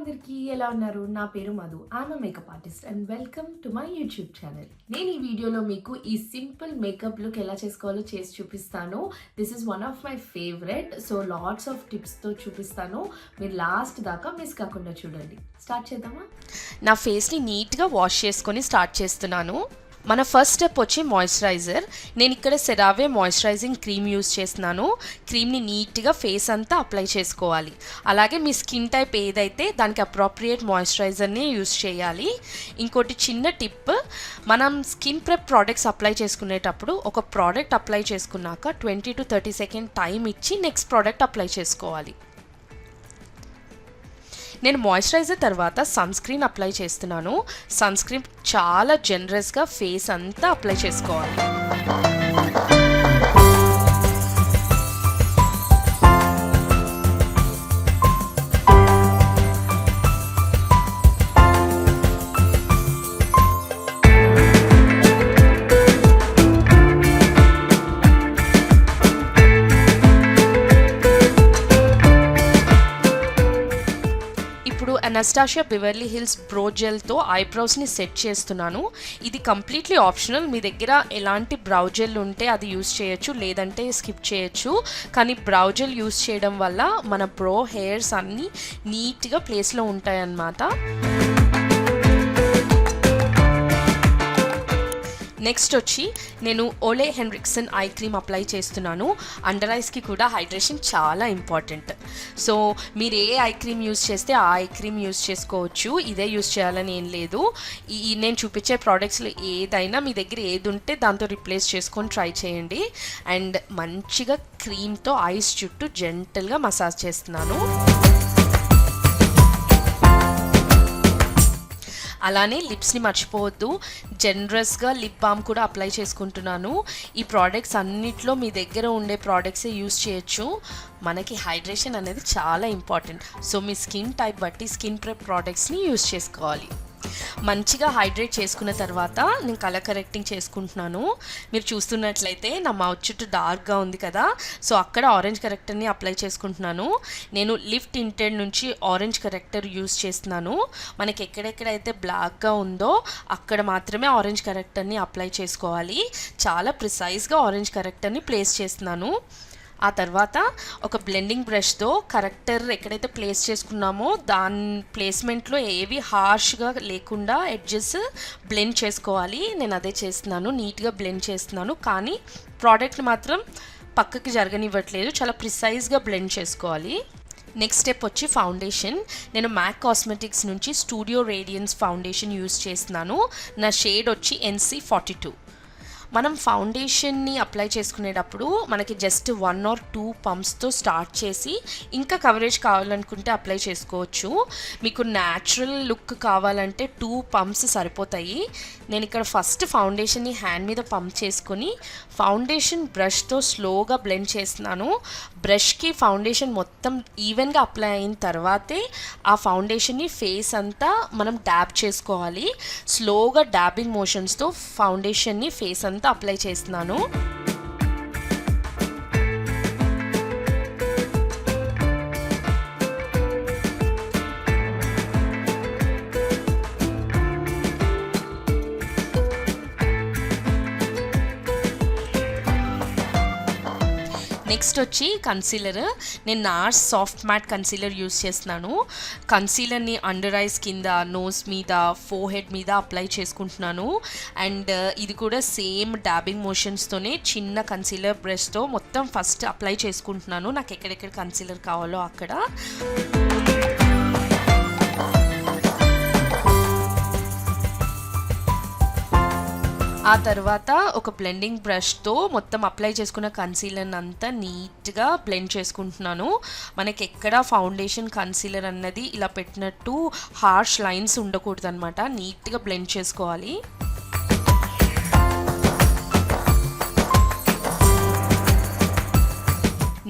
అందరికీ ఎలా ఉన్నారు? నా పేరు Madhu. I'm a makeup artist and welcome to my YouTube channel. నేను ఈ వీడియోలో మీకు ఈ సింపుల్ మేకప్ లుక్ ఎలా చేసుకోవాలో చేసి చూపిస్తాను. This is one of my favourite. So lots of టిప్స్తో చూపిస్తాను. మీరు లాస్ట్ దాకా మిస్ కాకుండా చూడండి. స్టార్ట్ చేద్దామా? నా ఫేస్ని నీట్గా వాష్ చేసుకొని స్టార్ట్ చేస్తున్నాను. మన ఫస్ట్ స్టెప్ వచ్చి మాయిశ్చరైజర్. నేను ఇక్కడ సెరావే మాయిశ్చరైజింగ్ క్రీమ్ యూస్ చేస్తున్నాను. క్రీమ్ని నీట్గా ఫేస్ అంతా అప్లై చేసుకోవాలి. అలాగే మీ స్కిన్ టైప్ ఏదైతే దానికి అప్రోప్రియేట్ మాయిశ్చరైజర్ని యూస్ చేయాలి. ఇంకోటి చిన్న టిప్, మనం స్కిన్ ప్రెప్ ప్రోడక్ట్స్ అప్లై చేసుకునేటప్పుడు ఒక ప్రోడక్ట్ అప్లై చేసుకున్నాక 20 to 30 సెకండ్ టైం ఇచ్చి నెక్స్ట్ ప్రోడక్ట్ అప్లై చేసుకోవాలి. నేను మాయిశ్చరైజర్ తర్వాత సన్ స్క్రీన్ అప్లై చేస్తున్నాను. సన్ స్క్రీన్ చాలా జనరస్గా ఫేస్ అంతా అప్లై చేసుకోవాలి. అనాస్టాషియా బెవర్లీ హిల్స్ బ్రో జెల్తో ఐబ్రోస్ని సెట్ చేస్తున్నాను. ఇది కంప్లీట్లీ ఆప్షనల్. మీ దగ్గర ఎలాంటి బ్రౌ జెల్ ఉంటే అది యూస్ చేయొచ్చు, లేదంటే స్కిప్ చేయొచ్చు. కానీ బ్రౌ జెల్ యూస్ చేయడం వల్ల మన బ్రో హెయిర్స్ అన్నీ నీట్గా ప్లేస్లో ఉంటాయన్నమాట. నెక్స్ట్ వచ్చి నేను ఓలే హెన్రిక్సన్ ఐ క్రీమ్ అప్లై చేస్తున్నాను. అండర్ ఐస్కి కూడా హైడ్రేషన్ చాలా ఇంపార్టెంట్. సో మీరు ఏ ఐ క్రీమ్ యూస్ చేస్తే ఆ ఐ క్రీమ్ యూస్ చేసుకోవచ్చు. ఇదే యూస్ చేయాలని ఏం లేదు. నేను చూపించే ప్రోడక్ట్స్లో ఏదైనా మీ దగ్గర ఏది ఉంటే దాంతో రిప్లేస్ చేసుకొని ట్రై చేయండి. అండ్ మంచిగా క్రీమ్తో ఐస్ చుట్టూ జెంటల్గా మసాజ్ చేస్తున్నాను. అలానే లిప్స్ని మర్చిపోవద్దు. జనరస్గా లిప్ బామ్ కూడా అప్లై చేసుకుంటున్నాను. ఈ ప్రోడక్ట్స్ అన్నిట్లో మీ దగ్గర ఉండే ప్రోడక్ట్సే యూస్ చేయొచ్చు. మనకి హైడ్రేషన్ అనేది చాలా ఇంపార్టెంట్. సో మీ స్కిన్ టైప్ బట్టి స్కిన్ ప్రెప్ ప్రోడక్ట్స్ని యూస్ చేసుకోవాలి. మంచిగా హైడ్రేట్ చేసుకున్న తర్వాత నేను కలర్ కరెక్టింగ్ చేసుకుంటున్నాను. మీరు చూస్తున్నట్లయితే నా మౌత్ చుట్టూ డార్క్గా ఉంది కదా, సో అక్కడ ఆరెంజ్ కరెక్టర్ని అప్లై చేసుకుంటున్నాను. నేను లిఫ్ట్ ఇంటెడ్ నుంచి ఆరెంజ్ కరెక్టర్ యూస్ చేస్తున్నాను. మనకి ఎక్కడెక్కడైతే బ్లాక్గా ఉందో అక్కడ మాత్రమే ఆరెంజ్ కరెక్టర్ని అప్లై చేసుకోవాలి. చాలా ప్రిసైజ్గా ఆరెంజ్ కరెక్టర్ని ప్లేస్ చేస్తున్నాను. ఆ తర్వాత ఒక బ్లెండింగ్ బ్రష్తో కరెక్టర్ ఎక్కడైతే ప్లేస్ చేసుకున్నామో దాని ప్లేస్మెంట్లో ఏవి హార్ష్గా లేకుండా ఎడ్జెస్ బ్లెండ్ చేసుకోవాలి. నేను అదే చేస్తున్నాను, నీట్గా బ్లెండ్ చేస్తున్నాను. కానీ ప్రోడక్ట్ని మాత్రం పక్కకి జరగనివ్వట్లేదు, చాలా ప్రిసైజ్గా బ్లెండ్ చేసుకోవాలి. నెక్స్ట్ స్టెప్ వచ్చి ఫౌండేషన్. నేను మ్యాక్ కాస్మెటిక్స్ నుంచి స్టూడియో రేడియన్స్ ఫౌండేషన్ యూస్ చేస్తున్నాను. నా షేడ్ వచ్చి NC42. మనం ఫౌండేషన్ని అప్లై చేసుకునేటప్పుడు మనకి జస్ట్ 1 or 2 పంప్స్తో స్టార్ట్ చేసి ఇంకా కవరేజ్ కావాలనుకుంటే అప్లై చేసుకోవచ్చు. మీకు న్యాచురల్ లుక్ కావాలంటే 2 పంప్స్ సరిపోతాయి. నేను ఇక్కడ ఫస్ట్ ఫౌండేషన్ని హ్యాండ్ మీద పంప్ చేసుకొని ఫౌండేషన్ బ్రష్తో స్లోగా బ్లెండ్ చేస్తున్నాను. బ్రష్కి ఫౌండేషన్ మొత్తం ఈవెన్గా అప్లై అయిన తర్వాతే ఆ ఫౌండేషన్ని ఫేస్ అంతా మనం డ్యాబ్ చేసుకోవాలి. స్లోగా డ్యాబింగ్ మోషన్స్తో ఫౌండేషన్ని ఫేస్ అంతా అప్లై చేస్తున్నాను. నెక్స్ట్ వచ్చి కన్సీలర్. నేను NARS soft matte concealer use చేస్తున్నాను. కన్సీలర్ని అండర్ ఐస్ కింద, నోస్ మీద, ఫోర్ హెడ్ మీద అప్లై చేసుకుంటున్నాను. అండ్ ఇది కూడా సేమ్ డాబింగ్ మోషన్స్తోనే చిన్న కన్సీలర్ బ్రష్తో మొత్తం ఫస్ట్ అప్లై చేసుకుంటున్నాను. నాకు ఎక్కడెక్కడ కన్సీలర్ కావాలో అక్కడ. ఆ తర్వాత ఒక బ్లెండింగ్ బ్రష్తో మొత్తం అప్లై చేసుకున్న కన్సీలర్ అంతా నీట్గా బ్లెండ్ చేసుకుంటున్నాను. మనకి ఎక్కడ ఫౌండేషన్ కన్సీలర్ అన్నది ఇలా పెట్టినట్టు హార్ష్ లైన్స్ ఉండకూడదు అనమాట. నీట్గా బ్లెండ్ చేసుకోవాలి.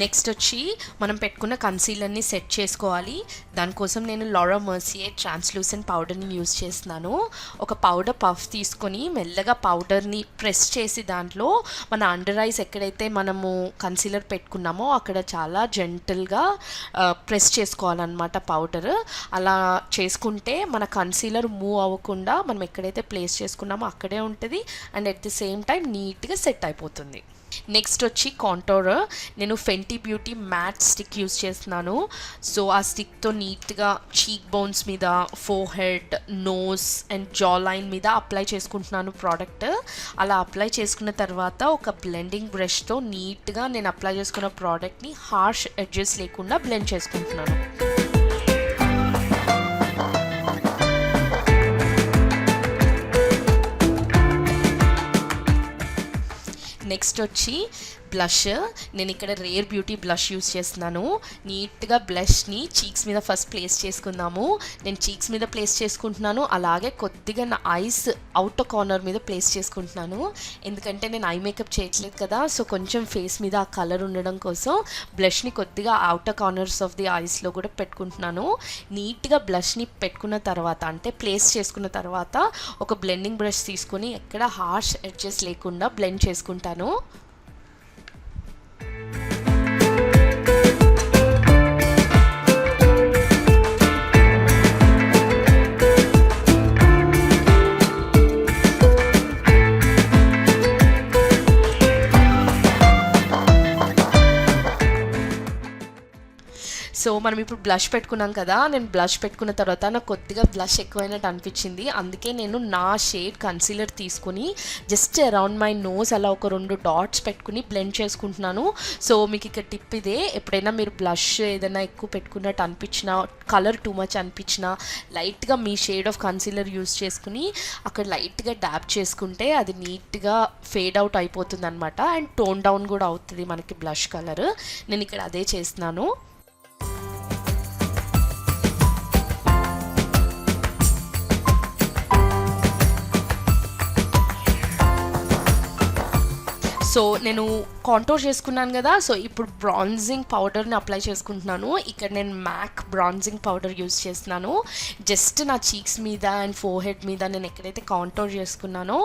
నెక్స్ట్ వచ్చి మనం పెట్టుకున్న కన్సీలర్ని సెట్ చేసుకోవాలి. దానికోసం నేను లారా మర్సియర్ ట్రాన్స్లూసెంట్ పౌడర్ని యూజ్ చేస్తున్నాను. ఒక పౌడర్ పఫ్ తీసుకొని మెల్లగా పౌడర్ని ప్రెస్ చేసి దాంట్లో మన అండర్ ఐస్ ఎక్కడైతే మనము కన్సీలర్ పెట్టుకున్నామో అక్కడ చాలా జెంటల్గా ప్రెస్ చేసుకోవాలన్నమాట పౌడర్. అలా చేసుకుంటే మన కన్సీలర్ మూవ్ అవ్వకుండా మనం ఎక్కడైతే ప్లేస్ చేసుకున్నామో అక్కడే ఉంటుంది and at the same time నీట్గా సెట్ అయిపోతుంది. నెక్స్ట్ వచ్చి కాంటోర్. నేను Fenty Beauty matte stick use చేస్తున్నాను. సో ఆ స్టిక్తో నీట్గా చీక్ బోన్స్ మీద, forehead, nose and jaw line మీద అప్లై చేసుకుంటున్నాను ప్రోడక్ట్. అలా అప్లై చేసుకున్న తర్వాత ఒక బ్లెండింగ్ బ్రష్తో నీట్గా నేను అప్లై చేసుకున్న ప్రోడక్ట్ని హార్ష్ ఎడ్జెస్ లేకుండా బ్లెండ్ చేసుకుంటున్నాను. నెక్స్ట్ వచ్చి బ్లష్. నేను ఇక్కడ రేర్ బ్యూటీ బ్లష్ యూస్ చేస్తున్నాను. నీట్గా బ్లష్ని చీక్స్ మీద ఫస్ట్ ప్లేస్ చేసుకుందాము. నేను చీక్స్ మీద ప్లేస్ చేసుకుంటున్నాను, అలాగే కొద్దిగా నా ఐస్ అవుటర్ కార్నర్ మీద ప్లేస్ చేసుకుంటున్నాను. ఎందుకంటే నేను ఐ మేకప్ చేయట్లేదు కదా, సో కొంచెం ఫేస్ మీద ఆ కలర్ ఉండడం కోసం బ్లష్ని కొద్దిగా అవుటర్ కార్నర్స్ ఆఫ్ ది ఐస్లో కూడా పెట్టుకుంటున్నాను. నీట్గా బ్లష్ని పెట్టుకున్న తర్వాత, అంటే ప్లేస్ చేసుకున్న తర్వాత ఒక బ్లెండింగ్ బ్రష్ తీసుకొని ఎక్కడ హార్ష్ ఎడ్జెస్ లేకుండా బ్లెండ్ చేసుకుంటాను. సో మనం ఇప్పుడు బ్లష్ పెట్టుకున్నాం కదా, నేను బ్లష్ పెట్టుకున్న తర్వాత నాకు కొద్దిగా బ్లష్ ఎక్కువైనట్టు అనిపించింది. అందుకే నేను నా షేడ్ కన్సీలర్ తీసుకుని జస్ట్ అరౌండ్ మై నోస్ అలా ఒక 2 డాట్స్ పెట్టుకుని బ్లెండ్ చేసుకుంటున్నాను. సో మీకు ఇక్కడ టిప్ ఇదే, ఎప్పుడైనా మీరు బ్లష్ ఏదైనా ఎక్కువ పెట్టుకున్నట్టు అనిపించినా, కలర్ టూ మచ్ అనిపించినా లైట్గా మీ షేడ్ ఆఫ్ కన్సీలర్ యూస్ చేసుకుని అక్కడ లైట్గా డ్యాప్ చేసుకుంటే అది నీట్గా ఫేడ్ అవుట్ అయిపోతుంది అనమాట. అండ్ టోన్ డౌన్ కూడా అవుతుంది మనకి బ్లష్ కలర్. నేను ఇక్కడ అదే చేస్తున్నాను. సో నేను కాంటోర్ చేసుకున్నాను కదా, సో ఇప్పుడు బ్రాంజింగ్ పౌడర్ని అప్లై చేసుకుంటున్నాను. ఇక్కడ నేను మ్యాక్ బ్రాంజింగ్ పౌడర్ యూజ్ చేస్తున్నాను. జస్ట్ నా చీక్స్ మీద అండ్ ఫోర్హెడ్ మీద నేను ఎక్కడైతే కాంటోర్ చేసుకున్నానో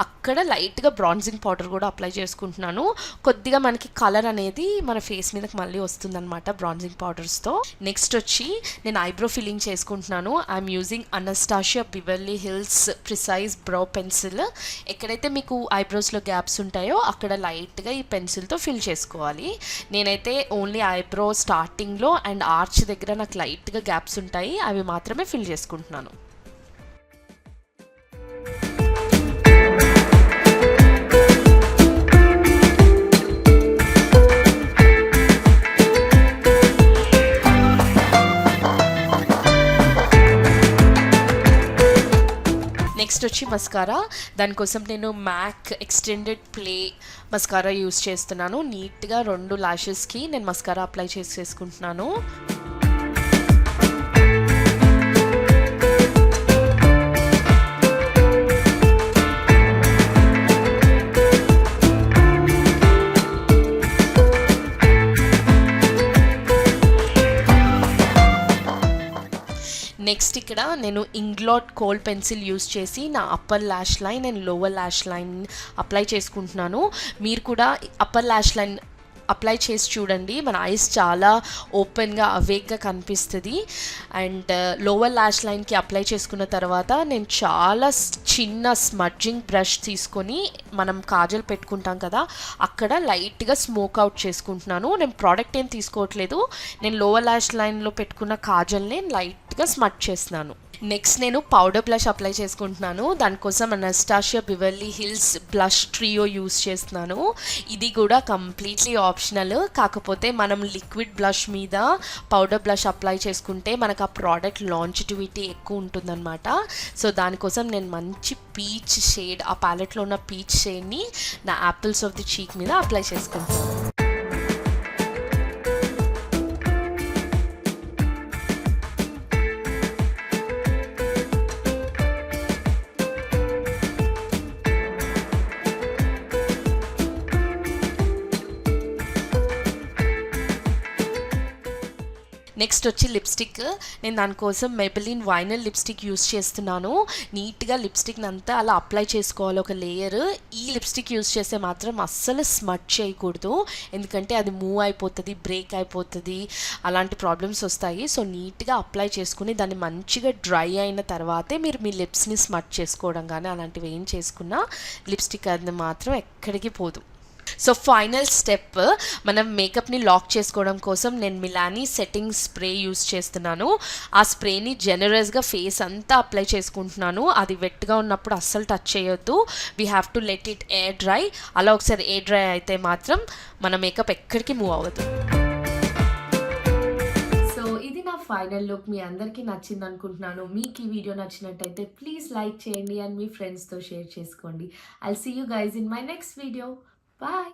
అక్కడ లైట్గా బ్రాంజింగ్ పౌడర్ కూడా అప్లై చేసుకుంటున్నాను. కొద్దిగా మనకి కలర్ అనేది మన ఫేస్ మీదకి మళ్ళీ వస్తుందన్నమాట బ్రాంజింగ్ పౌడర్స్తో. నెక్స్ట్ వచ్చి నేను ఐబ్రో ఫిల్లింగ్ చేసుకుంటున్నాను. I'm using Anastasia Beverly Hills precise brow pencil. ఎక్కడైతే మీకు ఐబ్రోస్లో గ్యాప్స్ ఉంటాయో అక్కడ లైట్గా ఈ పెన్సిల్తో ఫిల్ చేసుకోవాలి. నేనైతే ఓన్లీ ఐబ్రో స్టార్టింగ్లో అండ్ ఆర్చ్ దగ్గర నాకు లైట్గా గ్యాప్స్ ఉంటాయి, అవి మాత్రమే ఫిల్ చేసుకుంటున్నాను. నెక్స్ట్ వచ్చి మస్కారా. దానికోసం నేను MAC extended play mascara use చేస్తున్నాను. నీట్గా 2 లాషెస్కి నేను మస్కారా అప్లై చేసుకుంటున్నాను. నెక్స్ట్ ఇక్కడ నేను ఇంగ్లాట్ కోల్డ్ పెన్సిల్ యూస్ చేసి నా upper lash line and lower lash line apply చేసుకుంటున్నాను. మీరు కూడా అప్పర్ ల్యాష్ లైన్ అప్లై చేసి చూడండి, మన ఐస్ చాలా ఓపెన్గా అవేక్గా కనిపిస్తుంది. అండ్ లోవర్ ల్యాష్ లైన్కి అప్లై చేసుకున్న తర్వాత నేను చాలా చిన్న స్మడ్జింగ్ బ్రష్ తీసుకొని మనం కాజల్ పెట్టుకుంటాం కదా అక్కడ లైట్గా స్మోక్ అవుట్ చేసుకుంటున్నాను. నేను ప్రోడక్ట్ ఏం తీసుకోవట్లేదు, నేను లోవర్ ల్యాష్ లైన్లో పెట్టుకున్న కాజల్ని లైట్గా స్మడ్ చేస్తున్నాను. నెక్స్ట్ నేను పౌడర్ బ్లష్ అప్లై చేసుకుంటున్నాను. దానికోసం అనస్టాషియా Beverly hills blush trio use చేస్తున్నాను. ఇది కూడా కంప్లీట్లీ ఆప్షనల్, కాకపోతే మనం లిక్విడ్ బ్లష్ మీద పౌడర్ బ్లష్ అప్లై చేసుకుంటే మనకు ఆ ప్రోడక్ట్ లాంజిటివిటీ ఎక్కువ ఉంటుందన్నమాట. సో దానికోసం నేను మంచి పీచ్ షేడ్, ఆ ప్యాలెట్లో ఉన్న పీచ్ షేడ్ని నా యాపిల్స్ ఆఫ్ ది చీక్ మీద అప్లై చేసుకుంటాను. నెక్స్ట్ వచ్చి లిప్స్టిక్. నేను దానికోసం మెబెలిన్ వైనల్ లిప్స్టిక్ యూస్ చేస్తున్నాను. నీట్గా లిప్స్టిక్ని అంతా అలా అప్లై చేసుకోవాలి ఒక లేయర్. ఈ లిప్స్టిక్ యూస్ చేస్తే మాత్రం అస్సలు స్మట్ చేయకూడదు, ఎందుకంటే అది మూవ్ అయిపోతుంది, బ్రేక్ అయిపోతుంది, అలాంటి ప్రాబ్లమ్స్ వస్తాయి. సో నీట్గా అప్లై చేసుకుని దాన్ని మంచిగా డ్రై అయిన తర్వాతే మీరు మీ లిప్స్ని స్మట్ చేసుకోవడం కానీ అలాంటివి ఏం చేసుకున్నా లిప్స్టిక్ అది మాత్రం ఎక్కడికి పోదు. సో ఫైనల్ స్టెప్, మనం మేకప్ని లాక్ చేసుకోవడం కోసం నేను మిలానీ సెట్టింగ్ స్ప్రే యూస్ చేస్తున్నాను. ఆ స్ప్రేని జనరస్గా ఫేస్ అంతా అప్లై చేసుకుంటున్నాను. అది వెట్గా ఉన్నప్పుడు అస్సలు టచ్ చేయొద్దు. We have to let it air dry. అలా ఒకసారి ఎయిర్ డ్రై అయితే మాత్రం మన మేకప్ ఎక్కడికి మూవ్ అవ్వదు. సో ఇది నా ఫైనల్ లుక్. మీ అందరికీ నచ్చింది అనుకుంటున్నాను. మీకు ఈ వీడియో నచ్చినట్టయితే ప్లీజ్ లైక్ చేయండి అండ్ మీ ఫ్రెండ్స్తో షేర్ చేసుకోండి. I'll see you guys in my next video. Bye.